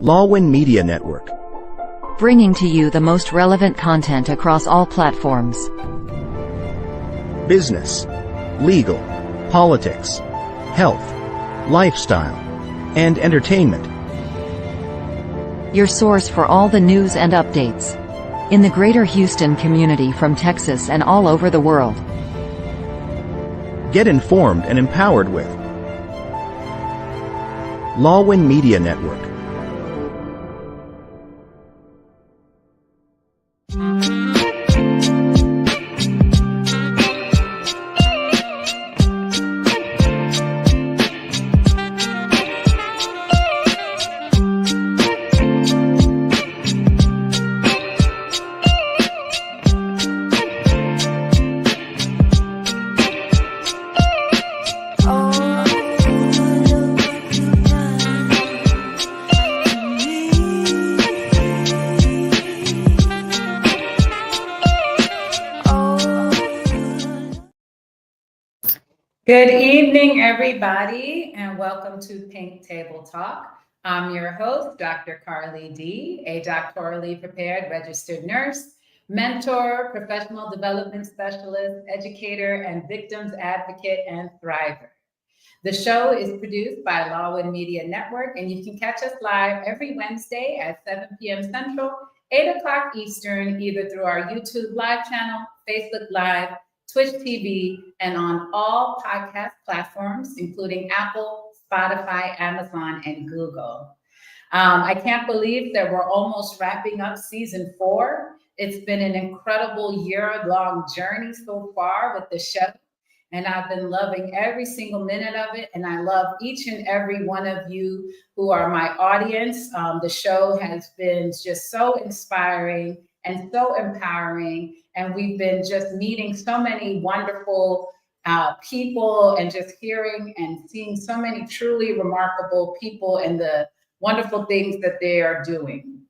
Lawin Media Network. Bringing to you the most relevant content across all platforms. Business, legal, politics, health, lifestyle, and entertainment. Your source for all the news and updates in the greater Houston community from Texas and all over the world. Get informed and empowered with Lawin Media Network. Good evening, everybody, and welcome to Pink Table Talk. I'm your host, Dr. Carly D., a doctorally prepared registered nurse, mentor, professional development specialist, educator, and victims advocate and thriver. The show is produced by Lawin Media Network, and you can catch us live every Wednesday at 7 p.m. Central, 8 o'clock Eastern, either through our YouTube live channel, Facebook Live, Twitch TV, and on all podcast platforms, including Apple, Spotify, Amazon, and Google. I can't believe that we're almost wrapping up season 4. It's been an incredible year-long journey so far with the show, and I've been loving every single minute of it, and I love each and every one of you who are my audience. The show has been just so inspiring and so empowering. And we've been just meeting so many wonderful people and just hearing and seeing so many truly remarkable people and the wonderful things that they are doing.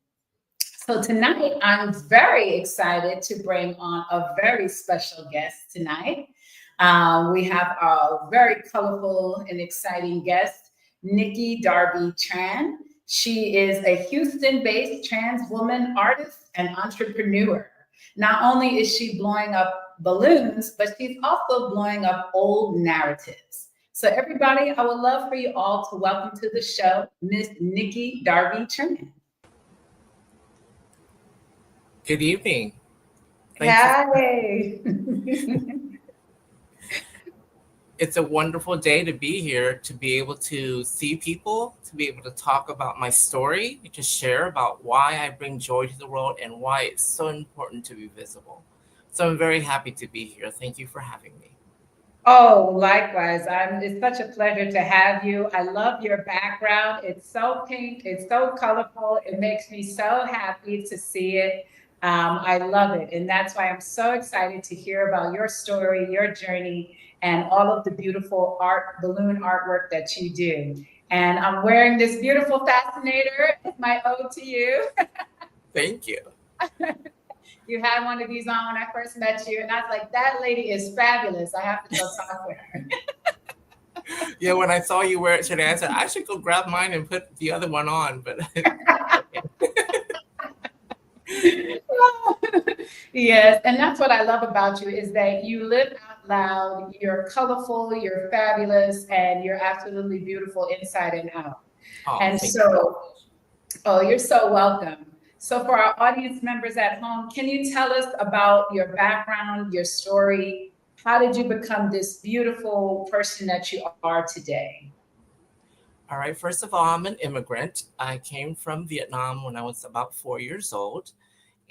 So tonight, I'm very excited to bring on a very special guest tonight. We have a very colorful and exciting guest, Nikki Darby Tran. She is a Houston-based trans woman, artist, and entrepreneur. Not only is she blowing up balloons, but she's also blowing up old narratives. So everybody, I would love for you all to welcome to the show, Miss Nikki Darby Tran. Good evening. Hi. It's a wonderful day to be here, to be able to see people, to be able to talk about my story, to share about why I bring joy to the world and why it's so important to be visible. So I'm very happy to be here. Thank you for having me. Oh, likewise. It's such a pleasure to have you. I love your background. It's so pink. It's so colorful. It makes me so happy to see it. I love it. And that's why I'm so excited to hear about your story, your journey, and all of the beautiful balloon artwork that you do. And I'm wearing this beautiful fascinator. It's my ode to you. Thank you. You had one of these on when I first met you, and I was like, that lady is fabulous. I have to go talk with her. Yeah, when I saw you wear it today, I said, I should go grab mine and put the other one on. But Yes, and that's what I love about you is that you live out loud, you're colorful, you're fabulous, and you're absolutely beautiful inside and out. And so, you're so welcome. So for our audience members at home, can you tell us about your background, your story? How did you become this beautiful person that you are today? All right, first of all, I'm an immigrant. I came from Vietnam when I was about 4 years old.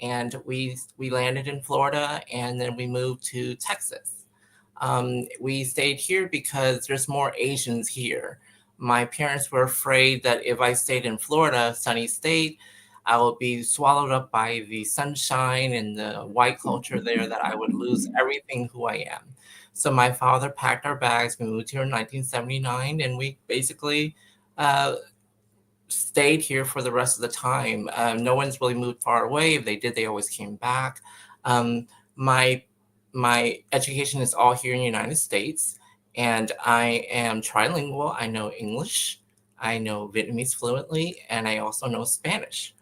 And we landed in Florida, and then we moved to Texas. We stayed here because there's more Asians here. My parents were afraid that if I stayed in Florida, sunny state, I would be swallowed up by the sunshine and the white culture there, that I would lose everything who I am. So my father packed our bags. We moved here in 1979, and we basically stayed here for the rest of the time. No one's really moved far away. If they did, they always came back. My education is all here in the United States, and I am trilingual. I know English, I know Vietnamese fluently, and I also know Spanish.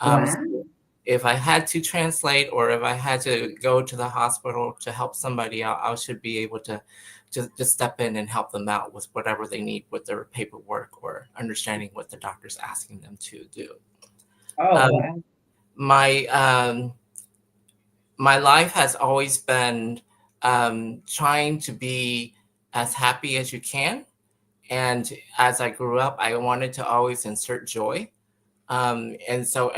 So Wow. if I had to translate, or if I had to go to the hospital to help somebody out, I should be able to just step in and help them out with whatever they need with their paperwork or understanding what the doctor's asking them to do. Oh, Um, wow. my my life has always been trying to be as happy as you can. And as I grew up, I wanted to always insert joy. And so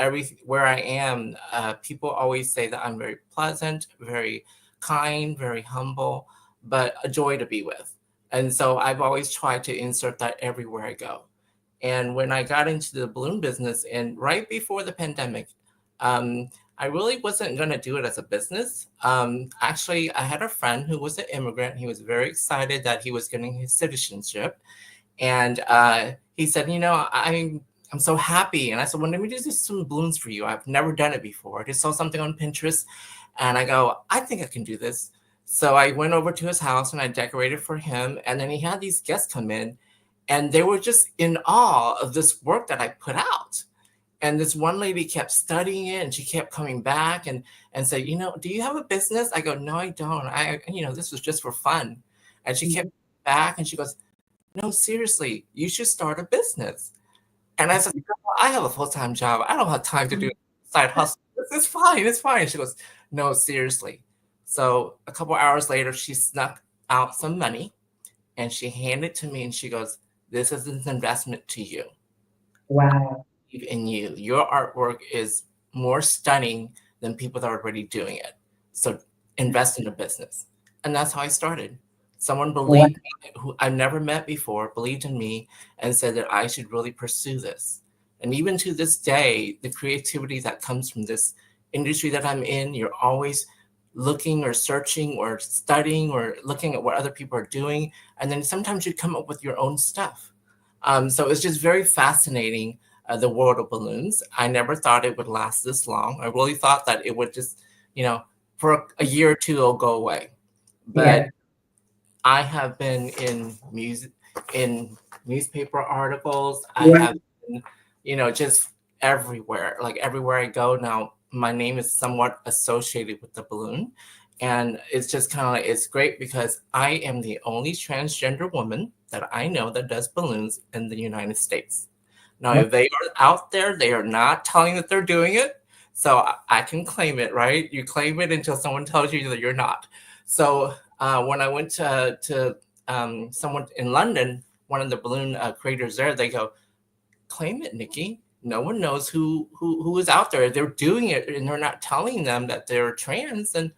where I am, people always say that I'm very pleasant, very kind, very humble, but a joy to be with. And so I've always tried to insert that everywhere I go. And when I got into the balloon business, and right before the pandemic, um, I really wasn't going to do it as a business. Actually, I had a friend who was an immigrant. He was very excited that he was getting his citizenship. And he said, I'm so happy. And I said, well, let me do some balloons for you. I've never done it before. I just saw something on Pinterest. And I go, I think I can do this. So I went over to his house and I decorated for him. And then he had these guests come in, and they were just in awe of this work that I put out. And this one lady kept studying it, and she kept coming back and said, do you have a business? I go, no, I don't. This was just for fun. And she kept back and she goes, no, seriously, you should start a business. And I said, I have a full-time job. I don't have time to do a side hustle. It's fine. It's fine. She goes, no, seriously. So a couple hours later, she snuck out some money and she handed it to me and she goes, this is an investment to you. Wow. In you. Your artwork is more stunning than people that are already doing it. So invest in a business. And that's how I started. Someone believed me, who I've never met before, believed in me and said that I should really pursue this. And even to this day, the creativity that comes from this industry that I'm in, you're always looking or searching or studying or looking at what other people are doing. And then sometimes you come up with your own stuff. So it's just very fascinating, the world of balloons. I never thought it would last this long. I really thought that it would just, for a year or two, it'll go away. But I have been in newspaper articles. I have been, just everywhere. Like everywhere I go now, my name is somewhat associated with the balloon. And it's just kind of like, it's great because I am the only transgender woman that I know that does balloons in the United States. Now, if they are out there, they are not telling that they're doing it. So I can claim it, right? You claim it until someone tells you that you're not. So when I went to someone in London, one of the balloon creators there, they go, claim it, Nikki. No one knows who is out there. They're doing it and they're not telling them that they're trans. And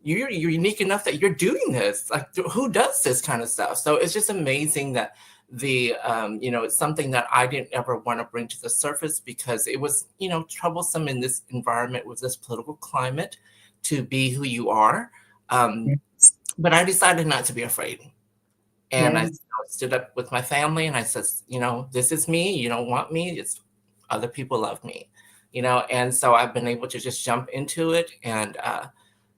you're unique enough that you're doing this. Like, who does this kind of stuff? So it's just amazing that it's something that I didn't ever want to bring to the surface because it was, troublesome in this environment with this political climate to be who you are. But I decided not to be afraid. And I stood up with my family and I said, this is me. You don't want me. It's other people love me, and so I've been able to just jump into it. And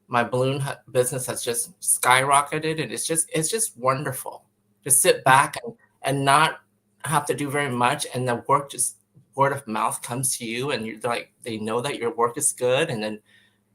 my balloon business has just skyrocketed. And it's just wonderful to sit back and not have to do very much. And the work, just word of mouth comes to you and you're like, they know that your work is good. And then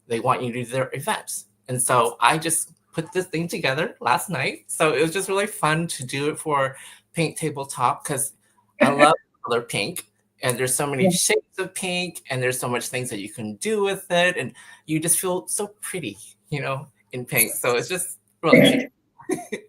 they want you to do their events. And so I just put this thing together last night. So it was just really fun to do it for Pink Table Talk because I love the color pink. And there's so many shades of pink and there's so much things that you can do with it. And you just feel so pretty, in pink. So it's just really cute.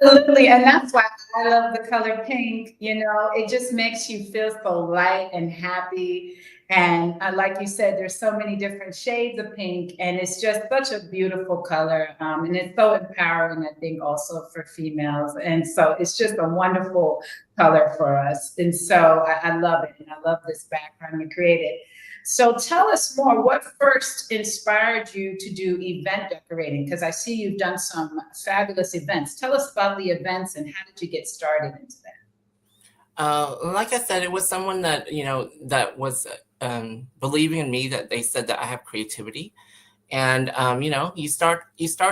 Absolutely, and that's why I love the color pink. It just makes you feel so light and happy. And like you said, there's so many different shades of pink, and it's just such a beautiful color. And it's so empowering, I think, also for females. And so it's just a wonderful color for us. And so I love it, and I love this background you created. So tell us more, what first inspired you to do event decorating? Because I see you've done some fabulous events. Tell us about the events and how did you get started into that? Like I said, it was someone that, that was believing in me, that they said that I have creativity. And, you start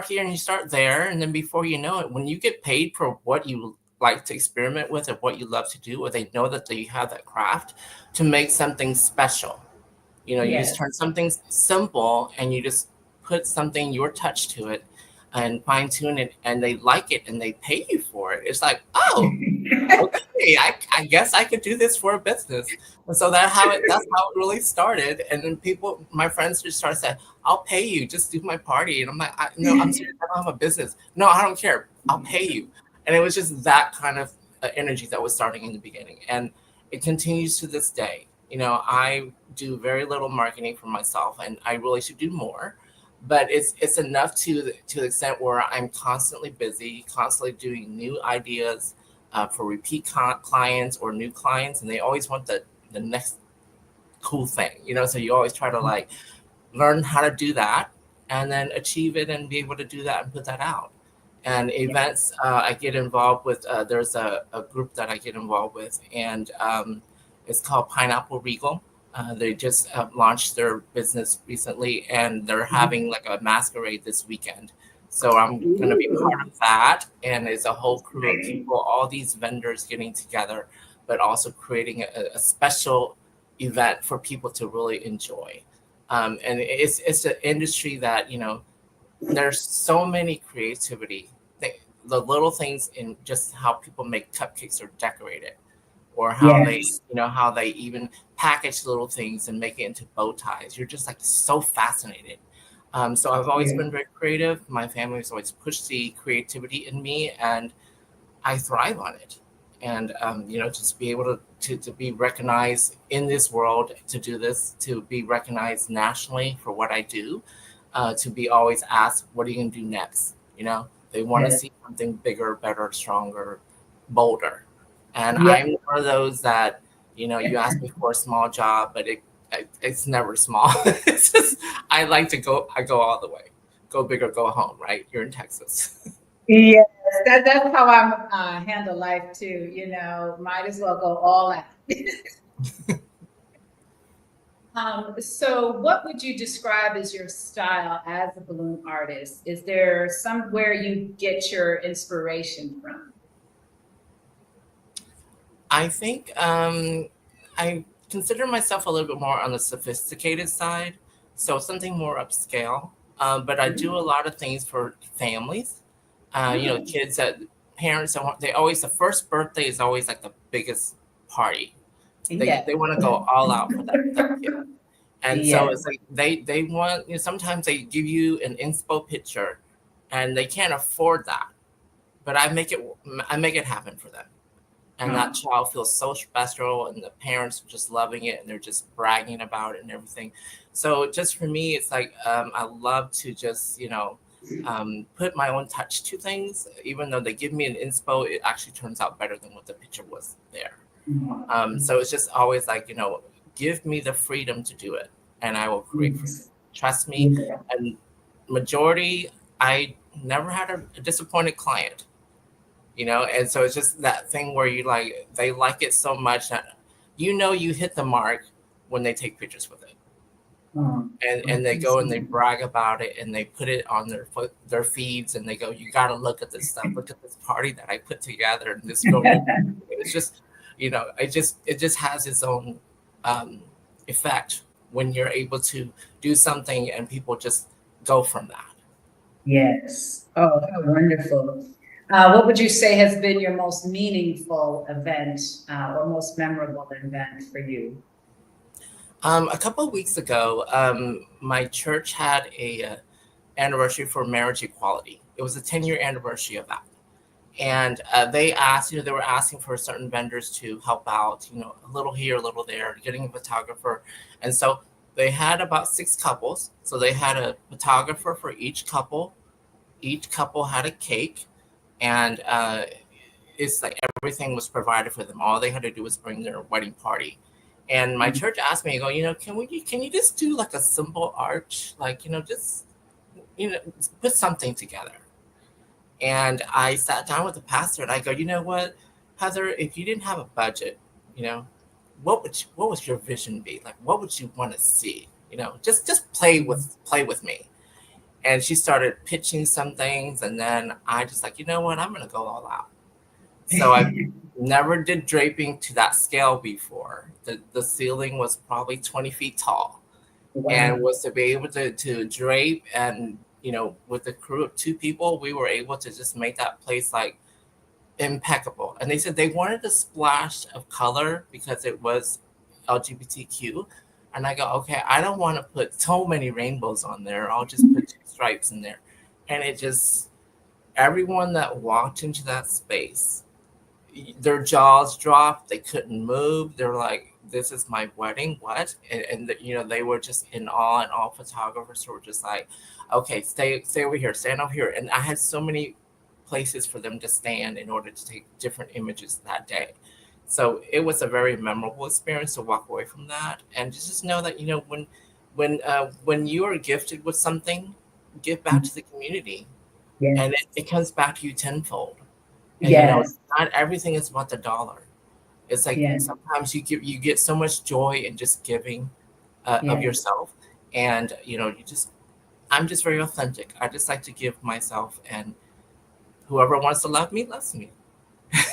here and you start there. And then before you know it, when you get paid for what you like to experiment with or what you love to do, or they know that you have that craft to make something special. You Yes. just turn something simple and you just put something, your touch to it, and fine tune it, and they like it and they pay you for it. It's like, oh, okay, I guess I could do this for a business. And so that's how it really started. And then my friends just started saying, I'll pay you, just do my party. And I'm like, no, I'm serious, I don't have a business. No, I don't care. I'll pay you. And it was just that kind of energy that was starting in the beginning. And it continues to this day. I do very little marketing for myself, and I really should do more. But it's enough to the extent where I'm constantly busy, constantly doing new ideas for repeat clients or new clients, and they always want the next cool thing. So you always try to like learn how to do that, and then achieve it, and be able to do that and put that out. And events, I get involved with. There's a group that I get involved with, and it's called Pineapple Regal. They just launched their business recently, and they're having like a masquerade this weekend. So I'm going to be part of that. And it's a whole crew of people, all these vendors getting together, but also creating a special event for people to really enjoy. And it's an industry that, there's so many creativity, the little things in just how people make cupcakes or decorate it, or how how they even package little things and make it into bow ties. You're just like so fascinated. So I've always been very creative. My family has always pushed the creativity in me, and I thrive on it. And just be able to be recognized in this world, to do this, to be recognized nationally for what I do, to be always asked, what are you going to do next? They want to see something bigger, better, stronger, bolder. And I'm one of those that, you ask me for a small job, but it's never small. It's just, I go all the way, go big or go home, right? You're in Texas. Yes, that's how I'm handle life too. Might as well go all out. So what would you describe as your style as a balloon artist? Is there somewhere you get your inspiration from? I think I consider myself a little bit more on the sophisticated side, so something more upscale. But I do a lot of things for families. Kids that parents they always, the first birthday is always like the biggest party. They want to go all out for that kid. And so it's like they want, sometimes they give you an inspo picture and they can't afford that, but I make it happen for them. And that child feels so special, and the parents are just loving it, and they're just bragging about it and everything. So just for me, it's like I love to just put my own touch to things. Even though they give me an inspo, it actually turns out better than what the picture was there. So it's just always like, give me the freedom to do it, and I will create for you. Trust me. And majority, I never had a disappointed client. And so it's just that thing where they like it so much that you hit the mark when they take pictures with it. And they go and they brag about it, and they put it on their feeds, and they go, you got to look at this stuff. Look at this party that I put together, and this film. It's just, it just has its own effect when you're able to do something and people just go from that. Yes. Oh, how wonderful. What would you say has been your most meaningful event or most memorable event for you? A couple of weeks ago, my church had a anniversary for marriage equality. It was a 10-year anniversary of that. And they asked, they were asking for certain vendors to help out, a little here, a little there, getting a photographer. And so they had about 6 couples. So they had a photographer for each couple. Each couple had a cake. And it's like everything was provided for them. All they had to do was bring their wedding party. And my church asked me, can you just do like a simple arch? Like, just, put something together. And I sat down with the pastor and I go, you know what, Heather, if you didn't have a budget, what would your vision be? Like, what would you want to see? Just play with me. And she started pitching some things, and then I just like, you know what, I'm going to go all out. So I never did draping to that scale before. The ceiling was probably 20 feet tall. And Wow. was to be able to drape, and with a crew of 2 people, we were able to just make that place like impeccable. And they said they wanted a splash of color because it was LGBTQ. And I go, okay, I don't want to put so many rainbows on there. I'll just put 2 stripes in there. And it just, everyone that walked into that space, their jaws dropped. They couldn't move. They're like, this is my wedding. What? And they were just in awe, and all photographers were just like, okay, stay over here, stand over here. And I had so many places for them to stand in order to take different images that day. So it was a very memorable experience to walk away from that, and just know that when you are gifted with something, give back to the community, and Yes. it comes back to you tenfold. And Yes. not everything is about the dollar. It's like Yes. sometimes you get so much joy in just giving of Yes. yourself, and I'm just very authentic. I just like to give myself, and whoever wants to love me loves me.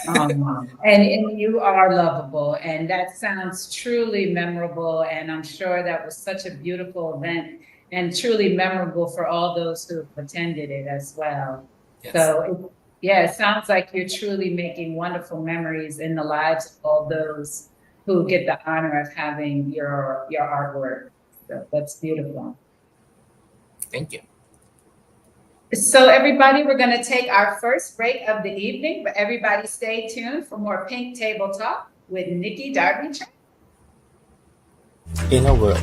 And you are lovable, and that sounds truly memorable. And I'm sure that was such a beautiful event and truly memorable for all those who attended it as well. Yes. So, yeah, it sounds like you're truly making wonderful memories in the lives of all those who get the honor of having your artwork. So that's beautiful. Thank you. So everybody, we're going to take our first break of the evening, but everybody stay tuned for more Pink Table Talk with Nikki Darby Tran. In a world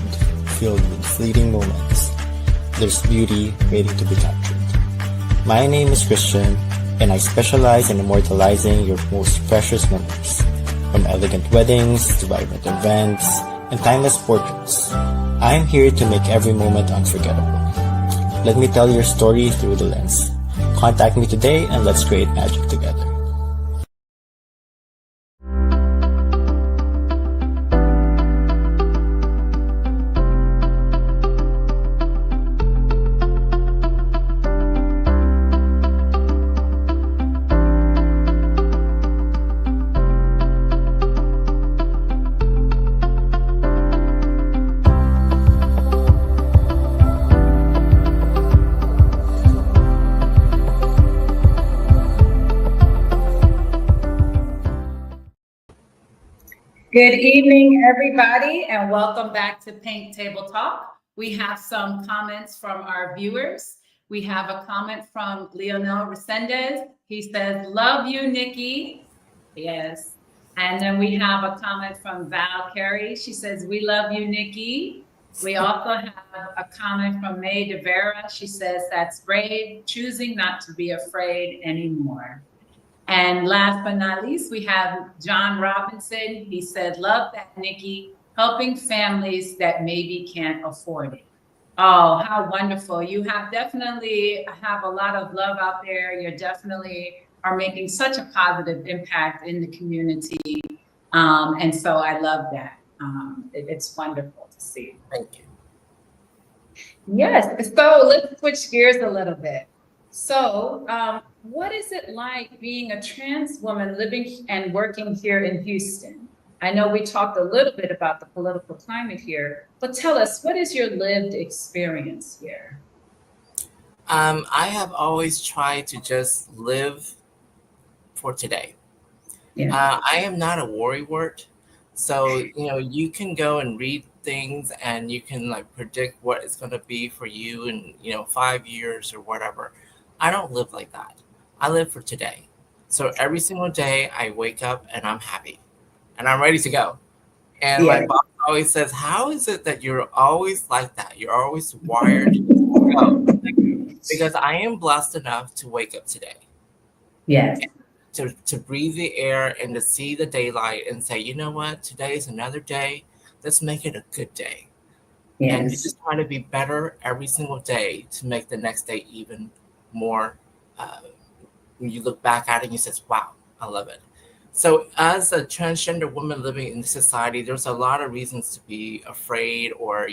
filled with fleeting moments, there's beauty waiting to be captured. My name is Christian, and I specialize in immortalizing your most precious memories, from elegant weddings to vibrant events and timeless portraits. I'm here to make every moment unforgettable. Let me tell your story through the lens. Contact me today and let's create magic together. Good evening, everybody, and welcome back to Pink Table Talk. We have some comments from our viewers. We have a comment from Leonel Resendez. He says, love you, Nikki. Yes. And then we have a comment from Val Carey. She says, we love you, Nikki. We also have a comment from May DeVera. She says, that's brave, choosing not to be afraid anymore. And last but not least, we have John Robinson. He said, love that, Nikki, helping families that maybe can't afford it. Oh, how wonderful. You have definitely have a lot of love out there. You definitely are making such a positive impact in the community. And so I love that. It's wonderful to see. Thank you. Yes, so let's switch gears a little bit. So what is it like being a trans woman living and working here in Houston? I know we talked a little bit about the political climate here, but tell us, what is your lived experience here? I have always tried to just live for today. Yeah. I am not a worrywart. So, you can go and read things and you can like predict what it's going to be for you in, 5 years or whatever. I don't live like that. I live for today. So every single day I wake up and I'm happy and I'm ready to go. And my boss always says, how is it that you're always like that? You're always wired to go. Because I am blessed enough to wake up today. Yes. To breathe the air and to see the daylight and say, you know what, today is another day. Let's make it a good day. Yes. And you just try to be better every single day to make the next day even more. When you look back at it and you say, wow, I love it. So as a transgender woman living in society, there's a lot of reasons to be afraid or,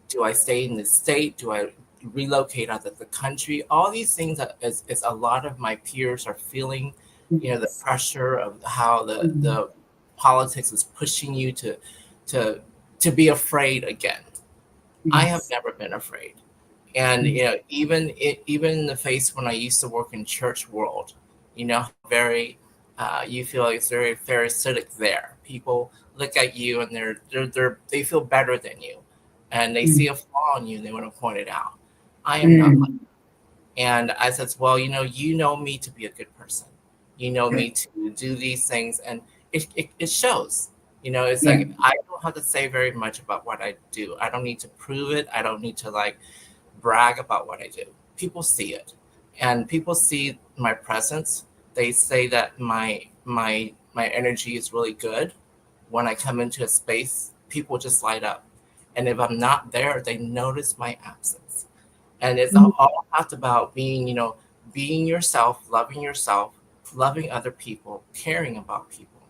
do I stay in the state? Do I relocate out of the country? All these things is a lot of my peers are feeling the pressure of how the politics is pushing you to be afraid again. I have never been afraid. And even in the face when I used to work in church world, very you feel like it's very parasitic there. People look at you and they feel better than you, and they see a flaw in you and they want to point it out. I am not like that. And I said, well, you know me to be a good person. You know me to do these things, and it shows. It's like I don't have to say very much about what I do. I don't need to prove it. I don't need to brag about what I do. People see it, and people see my presence. They say that my energy is really good. When I come into a space, people just light up, and if I'm not there, they notice my absence. And it's all about being yourself, loving other people, caring about people.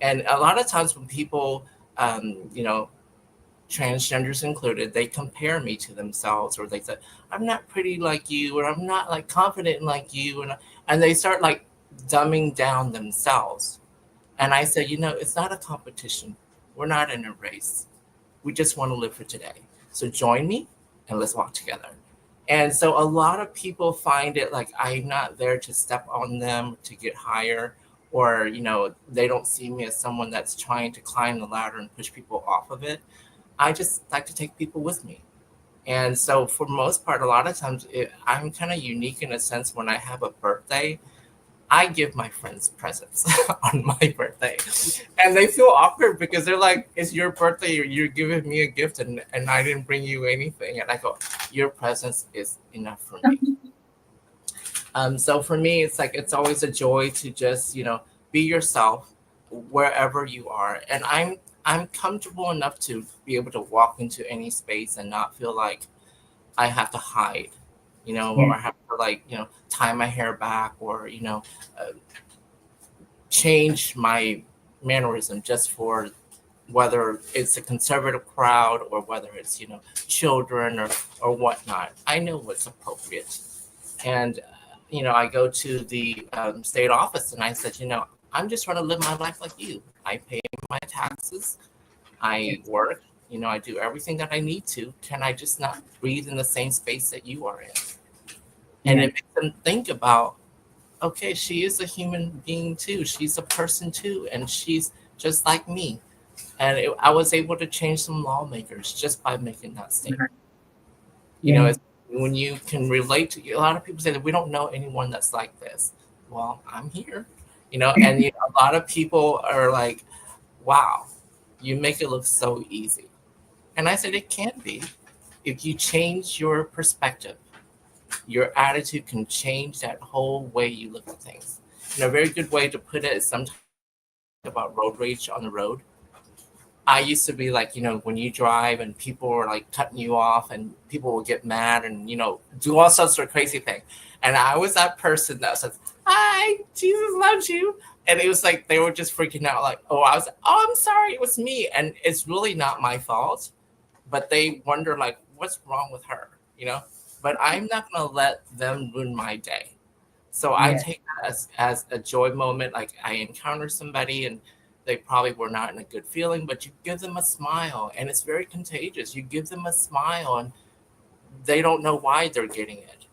And a lot of times when people, transgenders included, they compare me to themselves, or they say, I'm not pretty like you, or I'm not confident like you. And they start dumbing down themselves. And I say, it's not a competition. We're not in a race. We just want to live for today. So join me and let's walk together. And so a lot of people find it like I'm not there to step on them to get higher, or, they don't see me as someone that's trying to climb the ladder and push people off of it. I just like to take people with me. And so for most part, a lot of times I'm kind of unique in a sense. When I have a birthday, I give my friends presents on my birthday, and they feel awkward because they're like, it's your birthday, you're giving me a gift, and I didn't bring you anything. And I go, your presence is enough for me. So for me, it's it's always a joy to just, be yourself wherever you are. And I'm comfortable enough to be able to walk into any space and not feel like I have to hide, or I have to tie my hair back, or, change my mannerism just for whether it's a conservative crowd or whether it's, children or whatnot. I know what's appropriate. And, I go to the state office and I said, I'm just trying to live my life like you. I pay my taxes. I work. I do everything that I need to. Can I just not breathe in the same space that you are in? And it makes them think about, okay, she is a human being too. She's a person too. And she's just like me. And I was able to change some lawmakers just by making that statement. It's, when you can relate to, a lot of people say that we don't know anyone that's like this. Well, I'm here, and a lot of people are like, wow, you make it look so easy. And I said, it can be. If you change your perspective, your attitude can change that whole way you look at things. And a very good way to put it is sometimes about road rage on the road. I used to be like, when you drive and people are cutting you off and people will get mad and, do all sorts of crazy things. And I was that person that says, hi, Jesus loves you. And it was they were just freaking out I'm sorry, it was me. And it's really not my fault. But they wonder what's wrong with her, But I'm not going to let them ruin my day. So I take that as a joy moment. I encounter somebody and they probably were not in a good feeling, but you give them a smile and it's very contagious. You give them a smile and they don't know why they're getting it,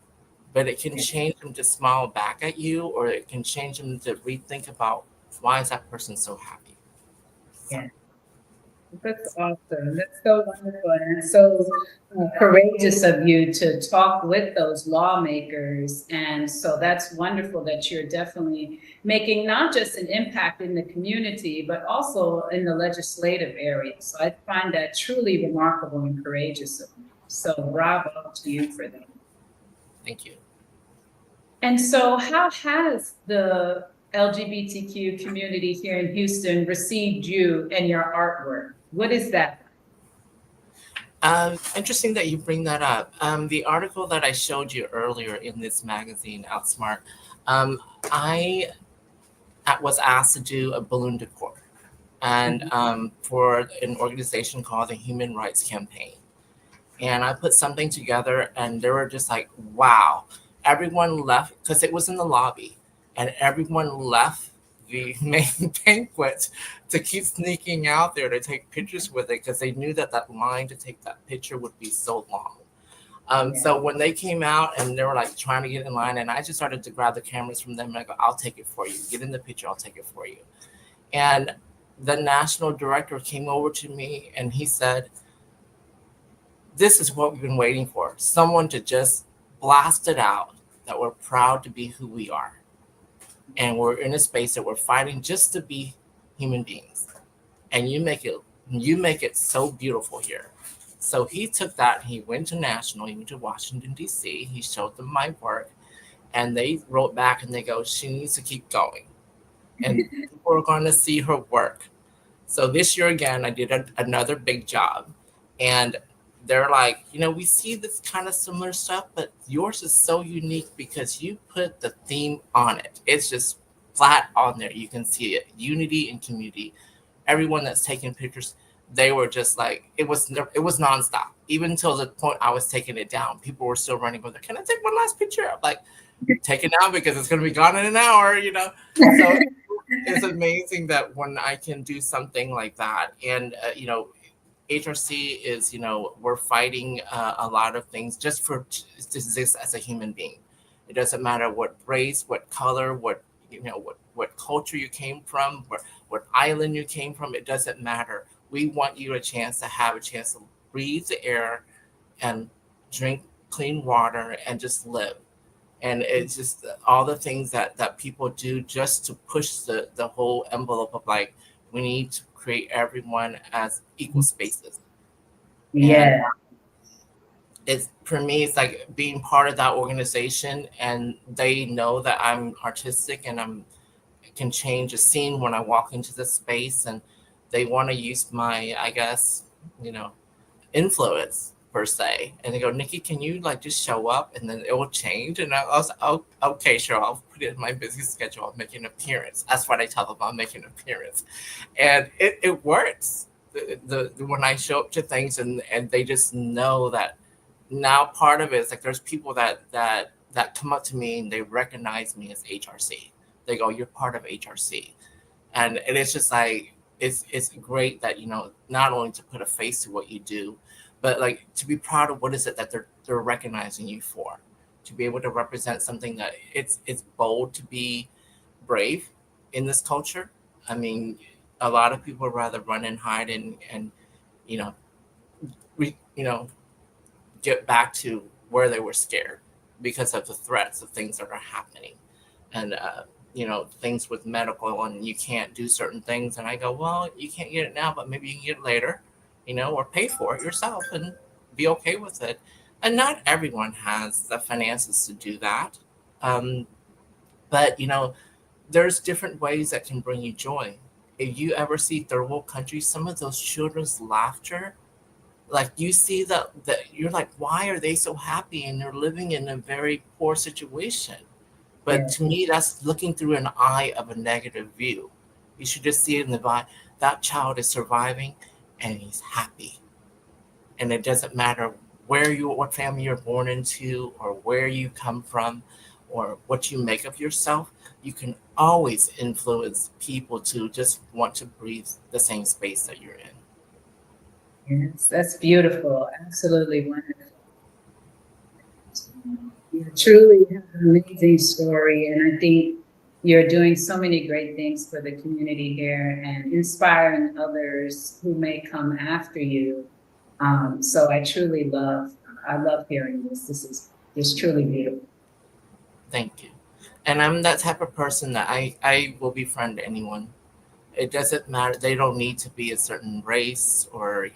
but it can change them to smile back at you, or it can change them to rethink about why is that person so happy. That's awesome. That's so wonderful and so courageous of you to talk with those lawmakers. And so that's wonderful that you're definitely making not just an impact in the community, but also in the legislative area. So I find that truly remarkable and courageous of you. So bravo to you for that. Thank you. And so how has the LGBTQ community here in Houston received you and your artwork? What is that? Interesting that you bring that up. The article that I showed you earlier in this magazine, Outsmart, I was asked to do a balloon decor, and for an organization called the Human Rights Campaign. And I put something together, and they were just like, wow. Everyone left because it was in the lobby. and everyone left the main banquet to keep sneaking out there to take pictures with it because they knew that that line to take that picture would be so long. So when they came out and they were like trying to get in line, and I just started to grab the cameras from them and I go, I'll take it for you. Get in the picture, I'll take it for you. And the national director came over to me and he said, this is what we've been waiting for. Someone to just blast it out that we're proud to be who we are. And we're in a space that we're fighting just to be human beings. And you make it so beautiful here. So he took that, he went to national, he went to Washington, D.C., he showed them my work, and they wrote back and they go, she needs to keep going. And people are going to see her work. So this year again, I did another big job. And they're like, we see this kind of similar stuff, but yours is so unique because you put the theme on it. It's just flat on there. You can see it. Unity and community. Everyone that's taking pictures, they were just like, it was nonstop. Even until the point I was taking it down, people were still running over there. Can I take one last picture? I'm like, take it now because it's going to be gone in an hour, So it's amazing that when I can do something like that. And, HRC is, we're fighting a lot of things just to exist as a human being. It doesn't matter what race, what color, what culture you came from, what island you came from. It doesn't matter. We want you to have a chance to breathe the air and drink clean water and just live. And it's just all the things that people do just to push the whole envelope of like, we need to create everyone as equal spaces. Yeah. And for me, it's like being part of that organization, and they know that I'm artistic and I can change a scene when I walk into the space, and they want to use my, I guess, influence per se. And they go, Nikki, can you just show up and then it will change? And I was like, oh, okay, sure. I'll put it in my busy schedule. I'll make an appearance. That's what I tell them. I'll make an appearance. And it works. When I show up to things and they just know that now part of it is like, there's people that come up to me and they recognize me as HRC. They go, you're part of HRC. And it's just like, it's great that, not only to put a face to what you do, but to be proud of what is it that they're recognizing you for, to be able to represent something that it's bold to be brave in this culture. I mean, a lot of people rather run and hide and get back to where they were scared because of the threats of things that are happening, and things with medical, and you can't do certain things. And I go, well, you can't get it now, but maybe you can get it later. Or pay for it yourself and be okay with it. And not everyone has the finances to do that. But, there's different ways that can bring you joy. If you ever see third world countries, some of those children's laughter, you see that you're like, why are they so happy? And they're living in a very poor situation. But to me, that's looking through an eye of a negative view. You should just see it in the eye. That child is surviving and he's happy. And it doesn't matter what family you're born into, or where you come from, or what you make of yourself. You can always influence people to just want to breathe the same space that you're in. Yes, that's beautiful. Absolutely wonderful. You truly have an amazing story, and I think you're doing so many great things for the community here and inspiring others who may come after you. So I love hearing this. This is just truly beautiful. Thank you. And I'm that type of person that I will befriend anyone. It doesn't matter. They don't need to be a certain race or,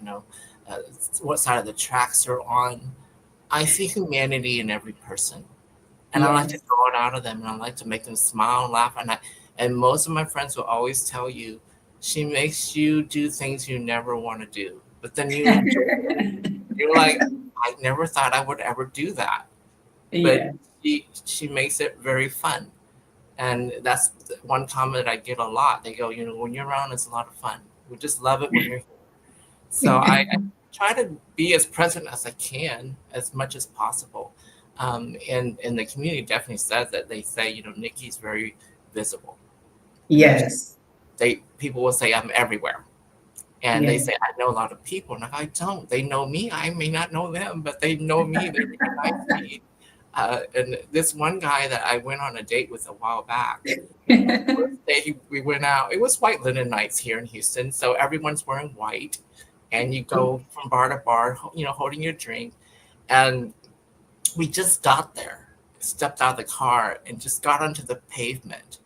what side of the tracks they're on. I see humanity in every person. And I like to draw it out of them, and I like to make them smile and laugh. And most of my friends will always tell you, she makes you do things you never want to do. But then you enjoy it. You're like, I never thought I would ever do that. But she makes it very fun. And that's one comment I get a lot. They go, when you're around, it's a lot of fun. We just love it when you're here. So I try to be as present as I can, as much as possible. And the community definitely says that. They say, Nikki's very visible. Yes. People will say I'm everywhere. And they Yes. say, I know a lot of people. And I don't. They know me. I may not know them, but they know me. They recognize me. And this one guy that I went on a date with a while back, the first day we went out, it was white linen nights here in Houston. So everyone's wearing white. And you go from bar to bar, holding your drink. And we just got there, stepped out of the car, and just got onto the pavement.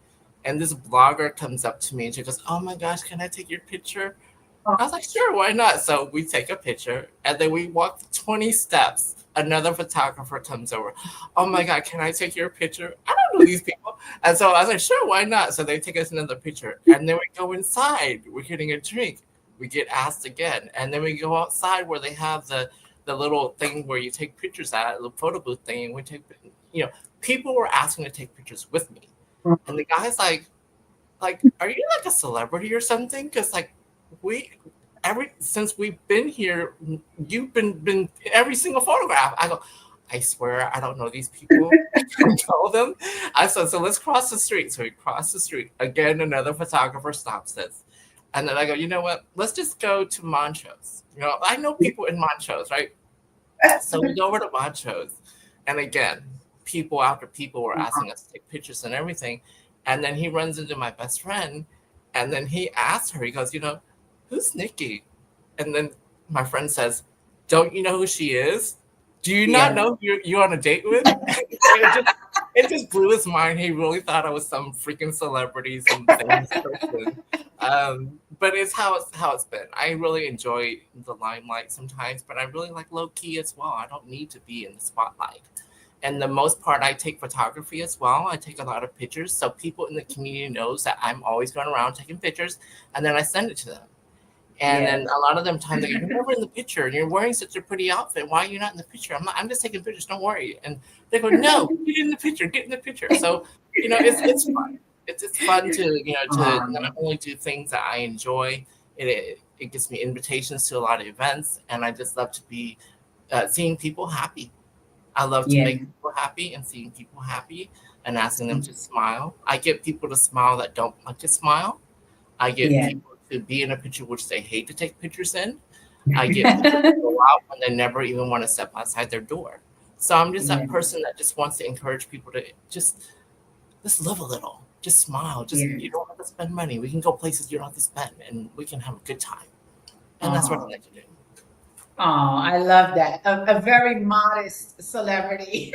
And this blogger comes up to me and she goes, oh my gosh, can I take your picture? I was like, sure, why not? So we take a picture, and then we walk 20 steps. Another photographer comes over. Oh my God, can I take your picture? I don't know these people. And so I was like, sure, why not? So they take us another picture. And then we go inside. We're getting a drink. We get asked again. And then we go outside where they have the little thing where you take pictures at, the photo booth thing. And we take, people were asking to take pictures with me. And the guy's like, are you like a celebrity or something? Because since we've been here, you've been in every single photograph. I go, I swear I don't know these people. I don't know them. I said, so let's cross the street. So we cross the street. Again, another photographer stops us. And then I go, you know what? Let's just go to Montrose. I know people in Montrose, right? So we go over to Montrose. And again, people after people were asking us to take pictures and everything. And then he runs into my best friend. And then he asks her, he goes, who's Nikki? And then my friend says, don't you know who she is? Do you not know who you're on a date with? it just blew his mind. He really thought I was some freaking celebrity, some famous person. But it's how it's been. I really enjoy the limelight sometimes, but I really like low key as well. I don't need to be in the spotlight. And the most part, I take photography as well. I take a lot of pictures. So people in the community knows that I'm always going around taking pictures, and then I send it to them. And then a lot of them time they go, you're never in the picture and you're wearing such a pretty outfit. Why are you not in the picture? I'm just taking pictures. Don't worry. And they go, no, get in the picture. Get in the picture. So, it's fun. It's fun to not only do things that I enjoy. It gives me invitations to a lot of events, and I just love to be seeing people happy. I love to make people happy and seeing people happy and asking them to smile. I get people to smile that don't like to smile. I get people to be in a picture which they hate to take pictures in. I get people to go out and they never even want to step outside their door. So I'm just that person that just wants to encourage people to just live a little, just smile. You don't have to spend money. We can go places you don't have to spend, and we can have a good time. And that's what I like to do. Oh, I love that. A very modest celebrity.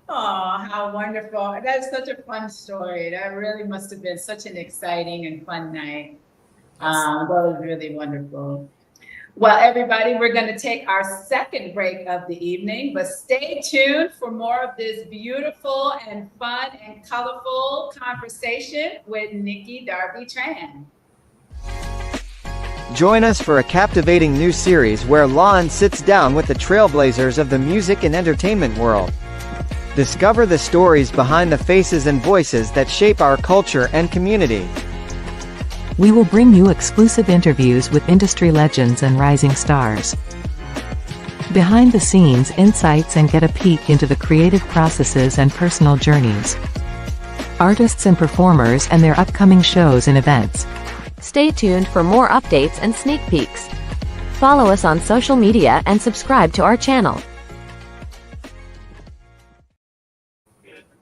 Oh, how wonderful. That's such a fun story. That really must have been such an exciting and fun night. That was really wonderful. Well, everybody, we're going to take our second break of the evening, but stay tuned for more of this beautiful and fun and colorful conversation with Nikki Darby Tran. Join us for a captivating new series where Lawin sits down with the trailblazers of the music and entertainment world. Discover the stories behind the faces and voices that shape our culture and community. We will bring you exclusive interviews with industry legends and rising stars. Behind the scenes insights and get a peek into the creative processes and personal journeys. Artists and performers and their upcoming shows and events. Stay tuned for more updates and sneak peeks. Follow us on social media and subscribe to our channel.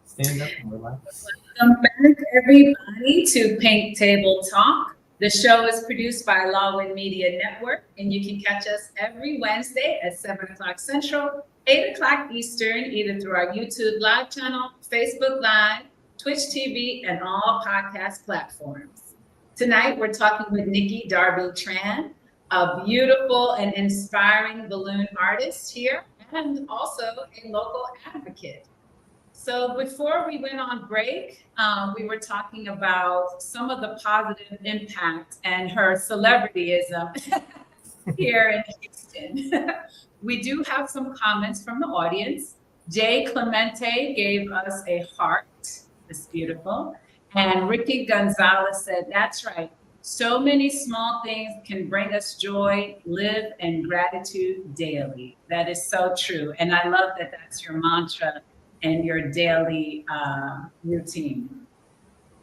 Stand up and relax. Welcome back, everybody, to Pink Table Talk. The show is produced by Lawin Media Network, and you can catch us every Wednesday at 7 o'clock Central, 8 o'clock Eastern, either through our YouTube Live channel, Facebook Live, Twitch TV, and all podcast platforms. Tonight, we're talking with Nikki Darby Tran, a beautiful and inspiring balloon artist here, and also a local advocate. So before we went on break, we were talking about some of the positive impact and her celebrityism here in Houston. We do have some comments from the audience. Jay Clemente gave us a heart. It's beautiful. And Ricky Gonzalez said, that's right. So many small things can bring us joy, live in gratitude daily. That is so true. And I love that that's your mantra and your daily routine.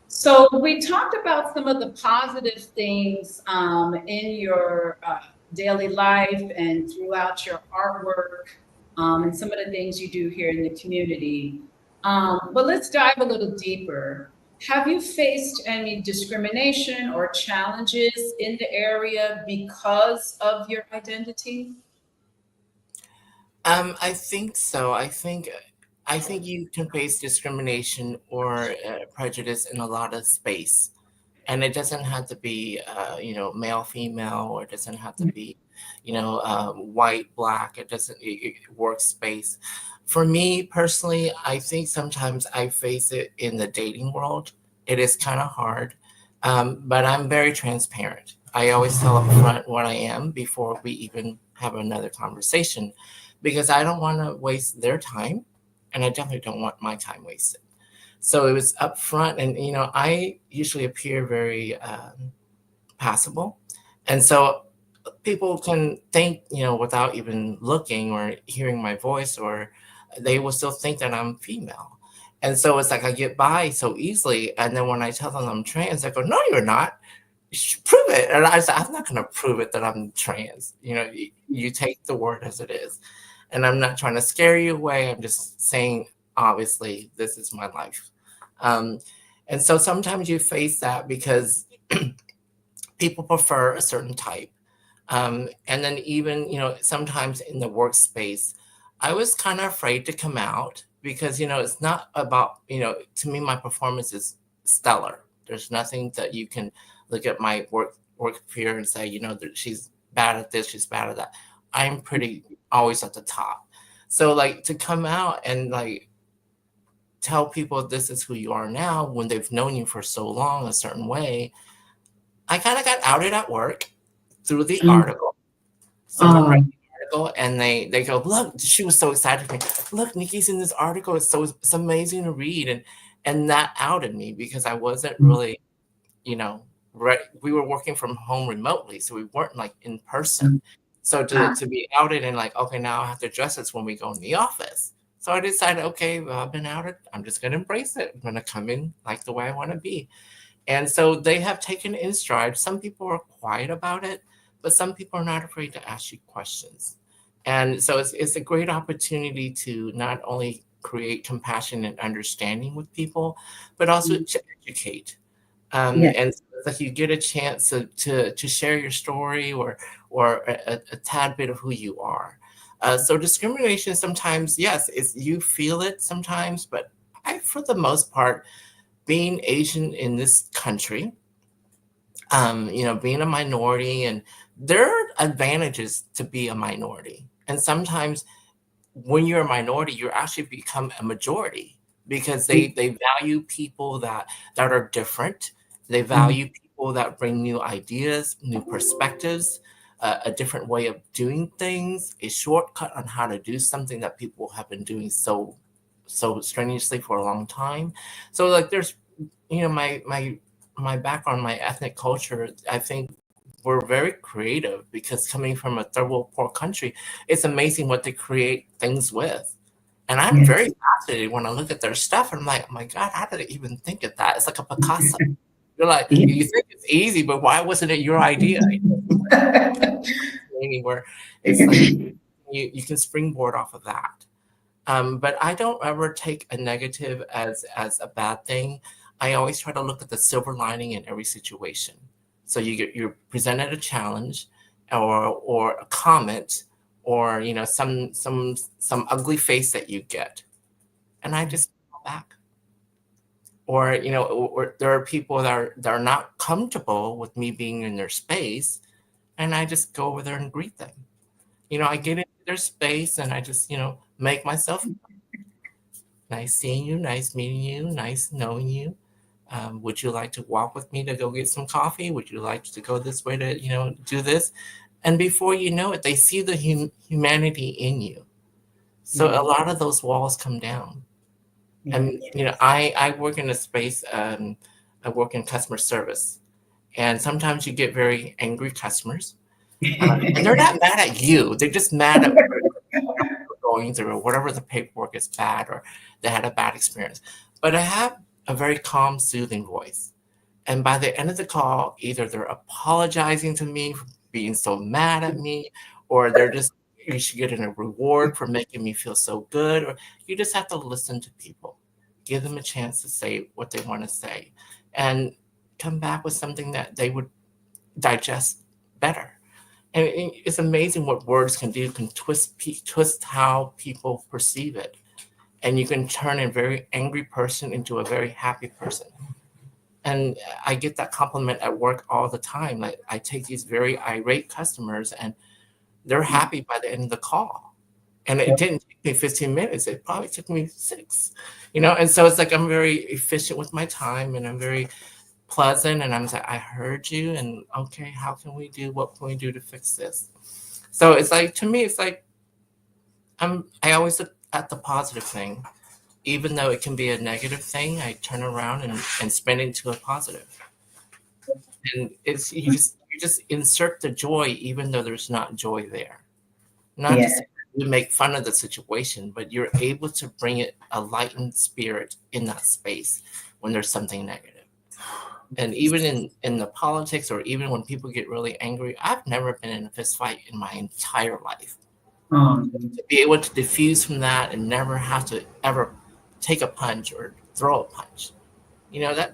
So we talked about some of the positive things in your daily life and throughout your artwork, and some of the things you do here in the community. But let's dive a little deeper. Have you faced any discrimination or challenges in the area because of your identity? I think so. I think you can face discrimination or prejudice in a lot of space, and it doesn't have to be, male, female, or it doesn't have to be, white, black. It doesn't workspace. For me personally, I think sometimes I face it in the dating world. It is kind of hard, but I'm very transparent. I always tell up front what I am before we even have another conversation, because I don't want to waste their time, and I definitely don't want my time wasted. So it was upfront, and I usually appear very passable, and so people can think, without even looking or hearing my voice, or they will still think that I'm female. And so it's like I get by so easily, and then when I tell them I'm trans, they go, "No, you're not. You should prove it." And I said, "I'm not going to prove it that I'm trans. You take the word as it is, and I'm not trying to scare you away. I'm just saying, obviously, this is my life." And so sometimes you face that because people prefer a certain type. And then even, sometimes in the workspace, I was kind of afraid to come out because, it's not about, to me, my performance is stellar. There's nothing that you can look at my work peer and say, that she's bad at this, she's bad at that. I'm pretty always at the top. So like to come out and like tell people this is who you are now when they've known you for so long a certain way, I kind of got outed at work through the article. Someone read the article and they go, "Look," she was so excited for me. "Look, Nikki's in this article. It's amazing to read." And that outed me because I wasn't really, we were working from home remotely, so we weren't like in person. So to be outed and like, okay, now I have to address this when we go in the office. So I decided, okay, well, I've been outed. I'm just going to embrace it. I'm going to come in like the way I want to be. And so they have taken it in stride. Some people are quiet about it, but some people are not afraid to ask you questions. And so it's a great opportunity to not only create compassion and understanding with people, but also to educate. And so it's like you get a chance to share your story or a tad bit of who you are. So discrimination sometimes, yes, you feel it sometimes, but for the most part, being Asian in this country, being a minority, and there are advantages to be a minority. And sometimes when you're a minority, you actually become a majority because they value people that are different. They value people that bring new ideas, new perspectives, a different way of doing things, a shortcut on how to do something that people have been doing so strenuously for a long time. So like there's, my background, my ethnic culture, I think we're very creative because coming from a third world poor country, it's amazing what they create things with. And I'm very fascinated when I look at their stuff and I'm like, oh my God, how did they even think of that? It's like a Picasso. You're like, you think it's easy, but why wasn't it your idea? Anywhere, it's like you can springboard off of that. But I don't ever take a negative as a bad thing. I always try to look at the silver lining in every situation. So you're presented a challenge or a comment or some ugly face that you get, and I just go back. Or or there are people that are not comfortable with me being in their space, and I just go over there and greet them. I get into their space and I just make myself nice seeing you, nice meeting you, nice knowing you. Would you like to walk with me to go get some coffee? Would you like to go this way to do this? And before you know it, they see the humanity in you. So a lot of those walls come down. And I work in a space. I work in customer service, and sometimes you get very angry customers, and they're not mad at you. They're just mad at what's going through, or whatever the paperwork is bad, or they had a bad experience. But I have a very calm, soothing voice. And by the end of the call, either they're apologizing to me for being so mad at me, or they're just, you should get a reward for making me feel so good. Or you just have to listen to people, give them a chance to say what they want to say, and come back with something that they would digest better. And it's amazing what words can do. Can twist how people perceive it, and you can turn a very angry person into a very happy person. And I get that compliment at work all the time. Like, I take these very irate customers, and they're happy by the end of the call. And it didn't take me 15 minutes. It probably took me 6. And so it's like I'm very efficient with my time, and I'm very pleasant, and I'm like, I heard you, and okay, what can we do to fix this? So it's like, to me, it's like I always look at the positive thing. Even though it can be a negative thing, I turn around and spin it into a positive. And it's you just insert the joy even though there's not joy there. Not just you make fun of the situation, but you're able to bring it a lightened spirit in that space when there's something negative. And even in the politics, or even when people get really angry, I've never been in a fist fight in my entire life. To be able to diffuse from that and never have to ever take a punch or throw a punch,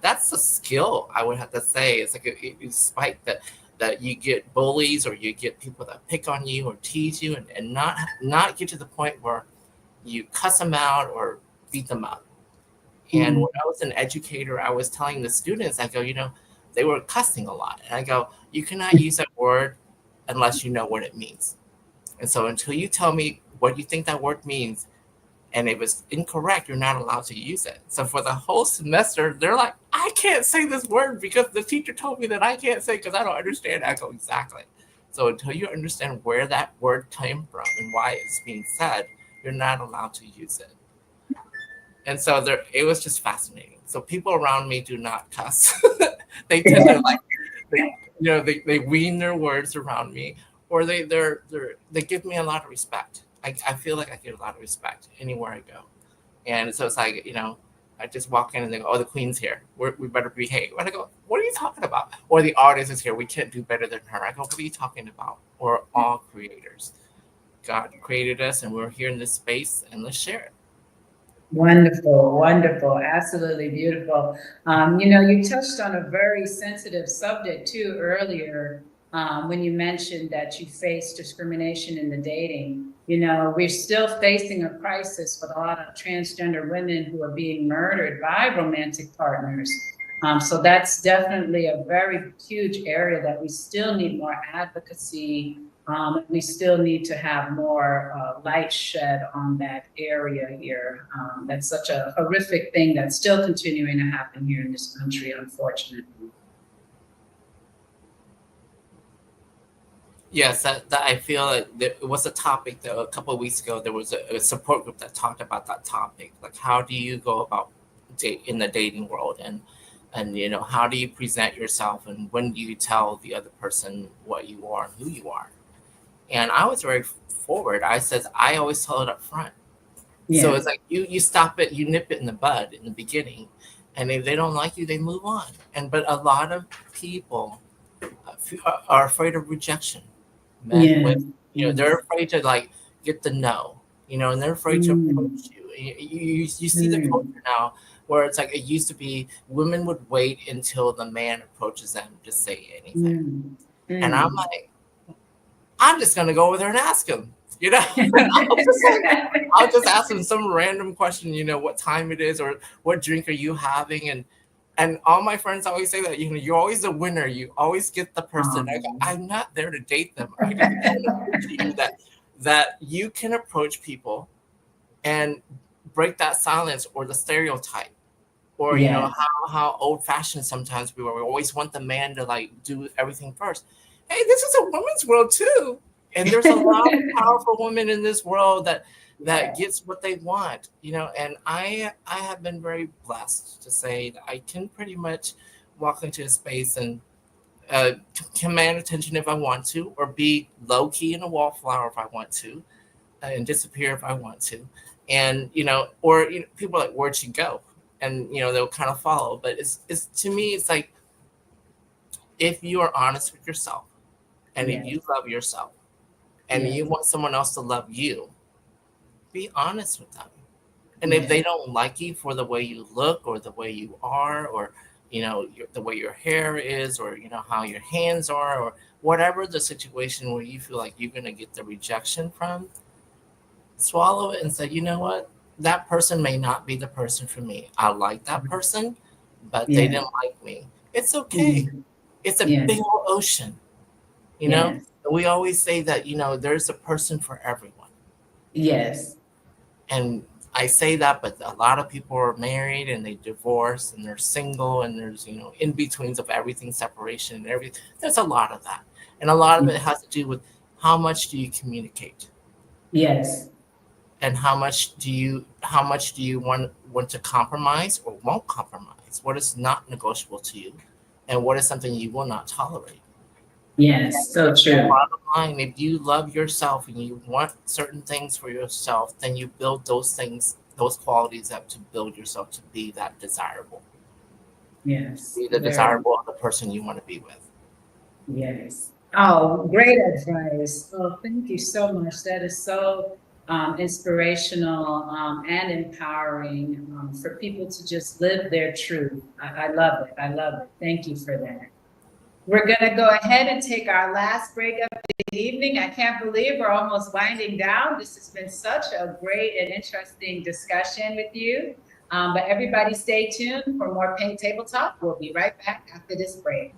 that's a skill, I would have to say. It's like despite that you get bullies, or you get people that pick on you or tease you, and not get to the point where you cuss them out or beat them up. And when I was an educator, I was telling the students, I go, they were cussing a lot, and I go, you cannot use that word unless you know what it means. And so until you tell me what you think that word means, and it was incorrect, you're not allowed to use it. So for the whole semester, they're like, I can't say this word because the teacher told me that I can't say because I don't understand. I go, exactly. So until you understand where that word came from and why it's being said, you're not allowed to use it. And so it was just fascinating. So people around me do not cuss. They tend to they wean their words around me, or they give me a lot of respect. I feel like I get a lot of respect anywhere I go. And so it's like, I just walk in and they go, oh, the queen's here. We better behave. And I go, what are you talking about? Or the artist is here. We can't do better than her. I go, what are you talking about? We're all creators. God created us, and we're here in this space, and let's share it. Wonderful, wonderful, absolutely beautiful. You touched on a very sensitive subject too earlier, when you mentioned that you face discrimination in the dating. We're still facing a crisis with a lot of transgender women who are being murdered by romantic partners. So that's definitely a very huge area that we still need more advocacy. We still need to have more light shed on that area here. That's such a horrific thing that's still continuing to happen here in this country, unfortunately. Yes, that I feel like it was a topic that a couple of weeks ago, there was a support group that talked about that topic. Like, how do you go about in the dating world, and how do you present yourself, and when do you tell the other person what you are and who you are? And I was very forward. I said, I always tell it up front. Yeah. So it's like you stop it, you nip it in the bud in the beginning, and if they don't like you, they move on. But a lot of people are afraid of rejection. Men, they're afraid to get the no, and they're afraid to approach you. You see the culture now where it's like, it used to be women would wait until the man approaches them to say anything. And I'm like, I'm just going to go over there and ask him, I'll just ask him some random question, what time it is, or what drink are you having? And all my friends always say that, you're always the winner. You always get the person. I go, I'm not there to date them. I just want to teach you that you can approach people and break that silence or the stereotype, or how old fashioned sometimes we were. We always want the man to do everything first. Hey, this is a woman's world too, and there's a lot of powerful women in this world that gets what they want, and I have been very blessed to say that I can pretty much walk into a space and command attention if I want to, or be low key in a wallflower if I want to, and disappear if I want to. And, or people are like, where'd she go? And, they'll kind of follow. But it's to me, it's like, if you are honest with yourself and if you love yourself and you want someone else to love you, be honest with them. And if they don't like you for the way you look or the way you are, or, the way your hair is, or, how your hands are, or whatever the situation where you feel like you're going to get the rejection from, swallow it and say, you know what? That person may not be the person for me. I like that person, but they didn't like me. It's okay. It's a big old ocean, We always say that, there's a person for everyone. Yes. And I say that, but a lot of people are married and they divorce and they're single, and there's, in betweens of everything, separation and everything. There's a lot of that. And a lot of it has to do with how much do you communicate? Yes. And how much do you want to compromise or won't compromise? What is not negotiable to you? And what is something you will not tolerate? Yes, so true. Bottom line, if you love yourself and you want certain things for yourself, then you build those things, those qualities up to build yourself to be that desirable. Yes. Be the desirable of the person you want to be with. Yes. Oh, great advice. Oh, thank you so much. That is so inspirational and empowering for people to just live their truth. I love it. I love it. Thank you for that. We're going to go ahead and take our last break of the evening. I can't believe we're almost winding down. This has been such a great and interesting discussion with you. But everybody stay tuned for more Pink Table Talk. We'll be right back after this break.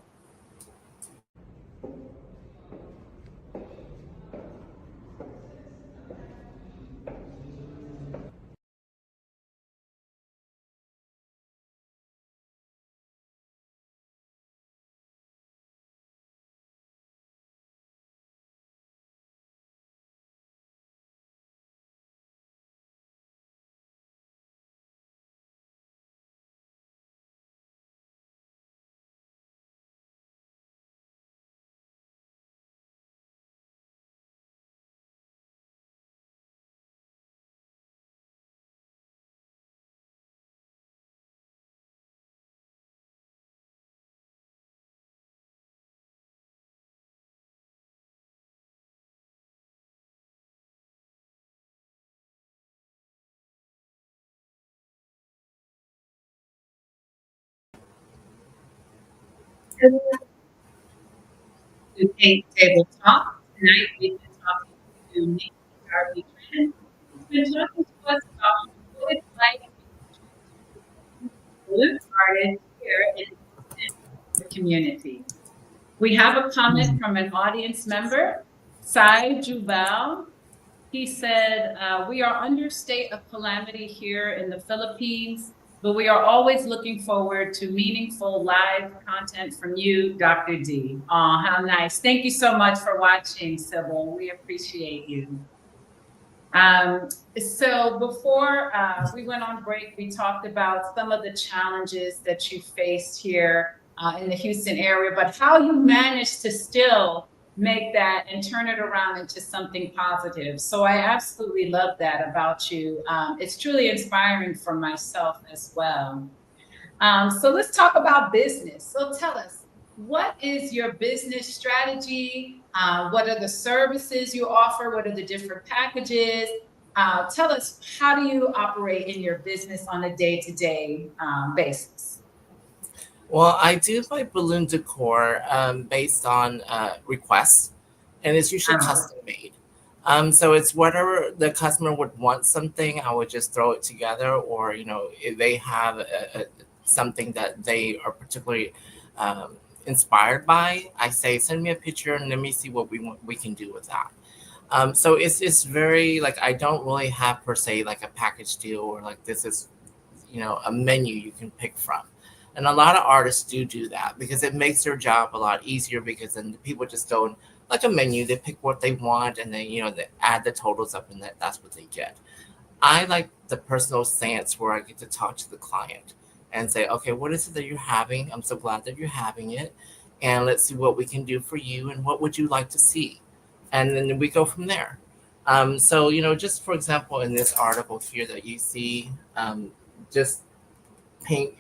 To Pink Table Talk. Tonight we've been talking to Nikki Darby Tran. She's been talking to us about what it's like to live started here in the community. We have a comment from an audience member, Sai Jubal. He said, we are under state of calamity here in the Philippines, but we are always looking forward to meaningful live content from you, Dr. D. Oh, how nice. Thank you so much for watching, Sybil. We appreciate you. So before we went on break, we talked about some of the challenges that you faced here in the Houston area, but how you managed to still make that and turn it around into something positive. So I absolutely love that about you. It's truly inspiring for myself as well. So let's talk about business. So tell us, what is your business strategy? What are the services you offer? What are the different packages? Tell us, how do you operate in your business on a day-to-day basis? Well, I do my balloon decor based on requests, and it's usually custom made. So it's whatever the customer would want something, I would just throw it together. Or, if they have something that they are particularly inspired by, I say, send me a picture and let me see what we can do with that. So it's very, like, I don't really have per se like a package deal, or like this is, a menu you can pick from. And a lot of artists do that because it makes their job a lot easier, because then the people just go like a menu, they pick what they want, and then, they add the totals up, and that's what they get. I like the personal stance where I get to talk to the client and say, okay, what is it that you're having? I'm so glad that you're having it. And let's see what we can do for you, and what would you like to see? And then we go from there. So, just for example, in this article here that you see, just paint,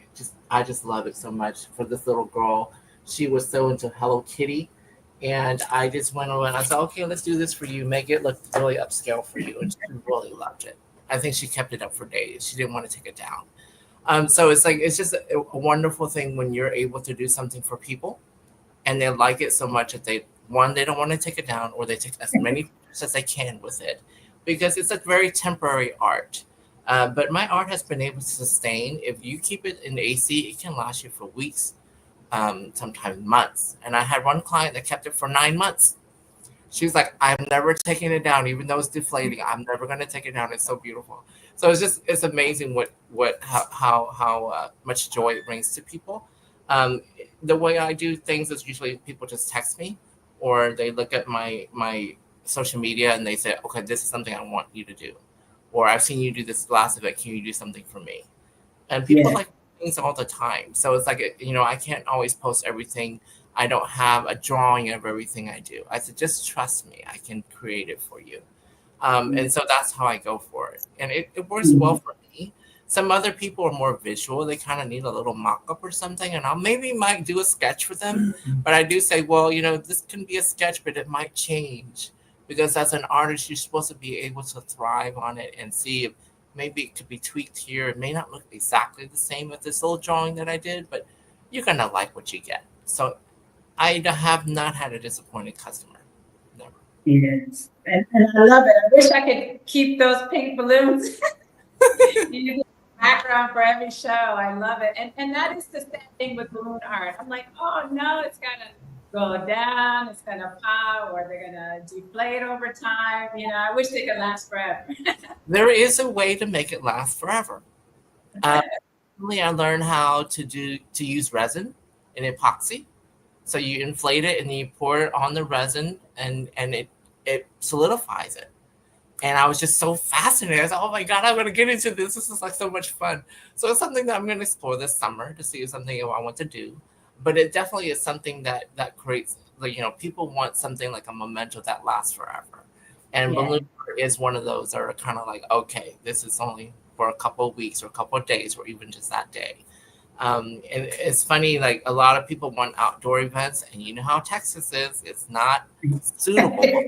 I just love it so much for this little girl. She was so into Hello Kitty. And I just went over and I said, okay, let's do this for you. Make it look really upscale for you. And she really loved it. I think she kept it up for days. She didn't want to take it down. So it's just a wonderful thing when you're able to do something for people and they like it so much that they don't want to take it down, or they take as many pictures as they can with it, because it's a very temporary art. But my art has been able to sustain. If you keep it in AC, it can last you for weeks, sometimes months. And I had one client that kept it for 9 months. She was like, I'm never taking it down, even though it's deflating. I'm never going to take it down. It's so beautiful. So it's amazing how much joy it brings to people. The way I do things is usually people just text me, or they look at my social media and they say, okay, this is something I want you to do. Or I've seen you do this last event. Can you do something for me? And people like things all the time. So it's like, I can't always post everything. I don't have a drawing of everything I do. I said, just trust me. I can create it for you. And so that's how I go for it. And it works well for me. Some other people are more visual. They kind of need a little mock-up or something. And might do a sketch for them. But I do say, well, this can be a sketch, but it might change. Because as an artist, you're supposed to be able to thrive on it and see if maybe it could be tweaked here. It may not look exactly the same with this little drawing that I did, but you're going to like what you get. So I have not had a disappointed customer. Never. Yes. And I love it. I wish I could keep those pink balloons. You get background for every show. I love it. And that is the sad thing with balloon art. I'm like, oh no, it's gonna go down, it's gonna pop, or they're gonna deflate over time. I wish they could last forever. There is a way to make it last forever. Recently I learned how to use resin and epoxy. So you inflate it and you pour it on the resin, and it solidifies it. And I was just so fascinated. I said, oh my God, I'm going to get into this. This is like so much fun. So it's something that I'm going to explore this summer to see if something I want to do. But it definitely is something that creates, people want something like a memento that lasts forever. And balloon art is one of those that are kind of like, okay, this is only for a couple of weeks or a couple of days or even just that day. And it's funny, like a lot of people want outdoor events, and you know how Texas is. It's not suitable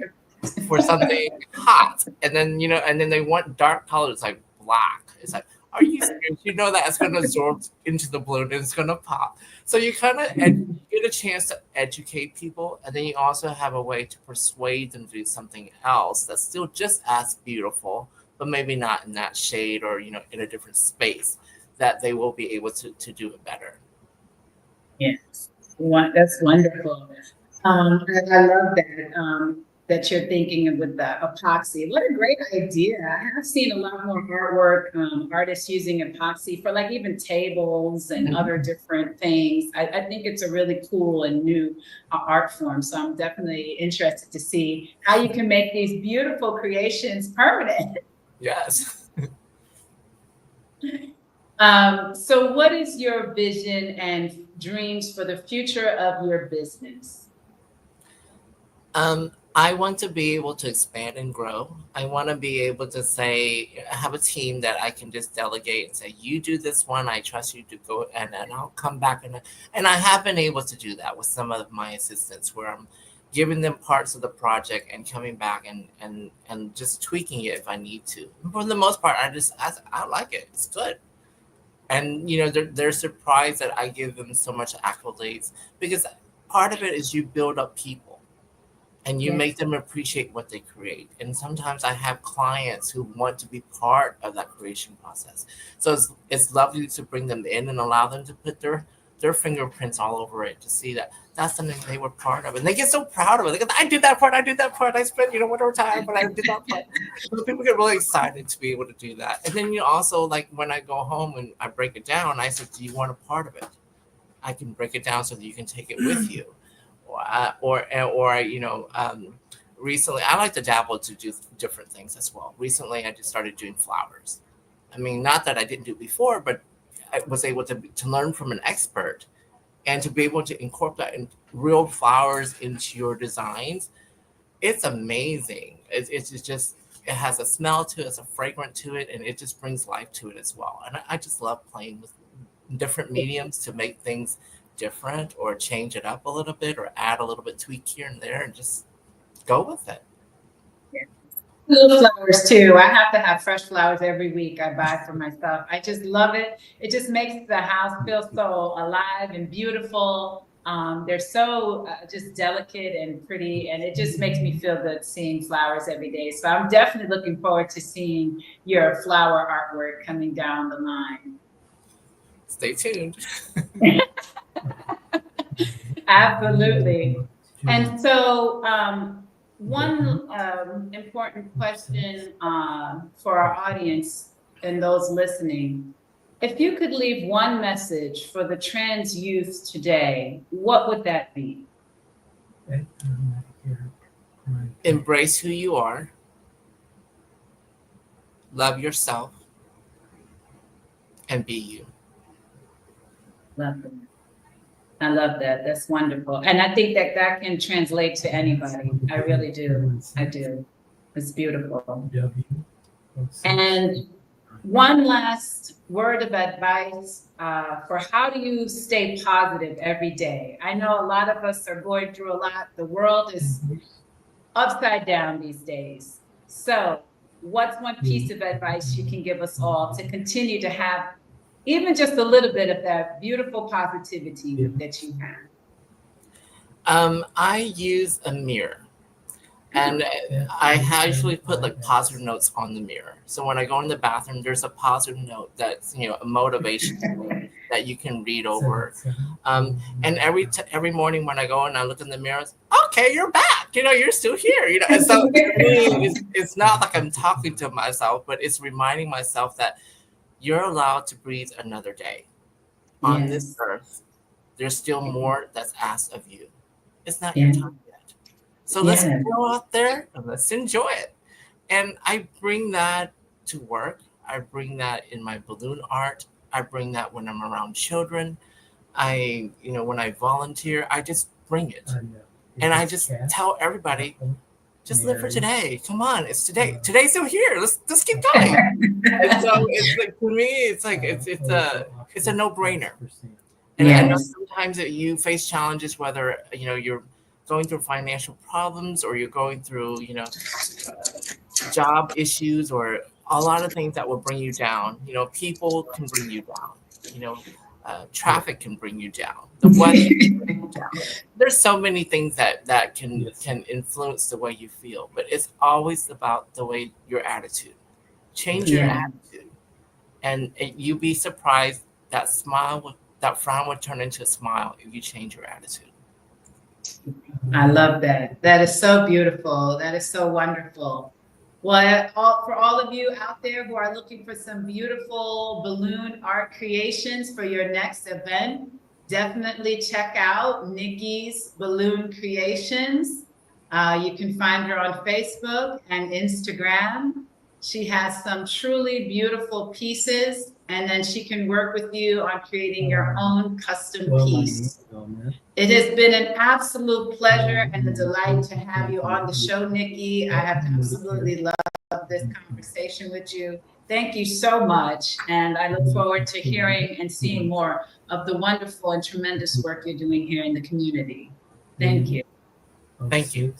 for something hot. And then, and then they want dark colors like black. It's like, are you serious? You know that it's going to absorb into the balloon and it's going to pop. So you kind of get a chance to educate people, and then you also have a way to persuade them to do something else that's still just as beautiful, but maybe not in that shade or, in a different space, that they will be able to do it better. Yes, that's wonderful. I love that. That you're thinking of with the epoxy. What a great idea. I have seen a lot more artwork, artists using epoxy for like even tables and other different things. I think it's a really cool and new art form. So I'm definitely interested to see how you can make these beautiful creations permanent. Yes. So what is your vision and dreams for the future of your business? I want to be able to expand and grow. I want to be able to have a team that I can just delegate and say, you do this one, I trust you to go, and I'll come back. And I have been able to do that with some of my assistants, where I'm giving them parts of the project and coming back and just tweaking it if I need to. For the most part, I like it. It's good. And, they're surprised that I give them so much accolades, because part of it is you build up people. And you make them appreciate what they create. And sometimes I have clients who want to be part of that creation process. So it's lovely to bring them in and allow them to put their fingerprints all over it, to see that that's something they were part of. And they get so proud of it. They go, I did that part. I spent, whatever time, but I did that part. So people get really excited to be able to do that. And then also, like when I go home and I break it down, I said, do you want a part of it? I can break it down so that you can take it with you. Recently, I like to dabble to do different things as well. Recently, I just started doing flowers. I mean, not that I didn't do it before, but I was able to learn from an expert and to be able to incorporate real flowers into your designs. It's amazing. It's just it has a smell to it, it's a fragrant to it, and it just brings life to it as well. And I just love playing with different mediums to make things different or change it up a little bit or add a little bit tweak here and there and just go with it. Little flowers too. I have to have fresh flowers every week I buy for myself. I just love it. It just makes the house feel so alive and beautiful. They're so just delicate and pretty, and it just makes me feel good seeing flowers every day. So I'm definitely looking forward to seeing your flower artwork coming down the line. Stay tuned. Absolutely. And so one important question for our audience and those listening, if you could leave one message for the trans youth today, what would that be? Embrace who you are. Love yourself. And be you. Love that. I love that. That's wonderful. And I think that that can translate to anybody. I really do. I do. It's beautiful. And one last word of advice for how do you stay positive every day? I know a lot of us are going through a lot. The world is upside down these days. So what's one piece of advice you can give us all to continue to have even just a little bit of that beautiful positivity that you have? I use a mirror, and I usually put like positive notes on the mirror. So when I go in the bathroom, there's a positive note that's, you know, a motivation that you can read over. And every morning when I go and I look in the mirror, okay, you're back. You know, you're still here. You know, and so to me, it's not like I'm talking to myself, but it's reminding myself that you're allowed to breathe another day on this earth. There's still more that's asked of you. It's not your time yet. So let's go out there and let's enjoy it. And I bring that to work. I bring that in my balloon art. I bring that when I'm around children. When I volunteer, I just bring it. And I just tell everybody, just live for today. Come on, it's today. Today's still here. Let's keep going. And so it's like, to me, it's like it's a no-brainer. And I know sometimes that you face challenges, whether you're going through financial problems or you're going through job issues or a lot of things that will bring you down. People can bring you down. Traffic can bring you down. The weather can bring you down. There's so many things that can influence the way you feel, but it's always about the way your attitude. Change your attitude, and you'd be surprised that frown would turn into a smile if you change your attitude. I love that. That is so beautiful. That is so wonderful. Well, for all of you out there who are looking for some beautiful balloon art creations for your next event, definitely check out Nikki's Balloon Creations. You can find her on Facebook and Instagram. She has some truly beautiful pieces, and then she can work with you on creating your own custom piece. It has been an absolute pleasure and a delight to have you on the show, Nikki. I have absolutely loved this conversation with you. Thank you so much. And I look forward to hearing and seeing more of the wonderful and tremendous work you're doing here in the community. Thank you. Thank you.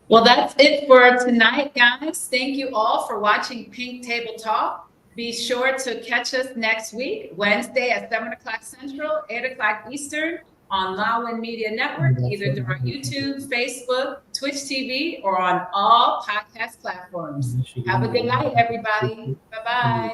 Well, that's it for tonight, guys. Thank you all for watching Pink Table Talk. Be sure to catch us next week, Wednesday at 7 o'clock Central, 8 o'clock Eastern on Lawin Media Network, either through our YouTube, Facebook, Twitch TV, or on all podcast platforms. Have a good night, everybody. Bye-bye.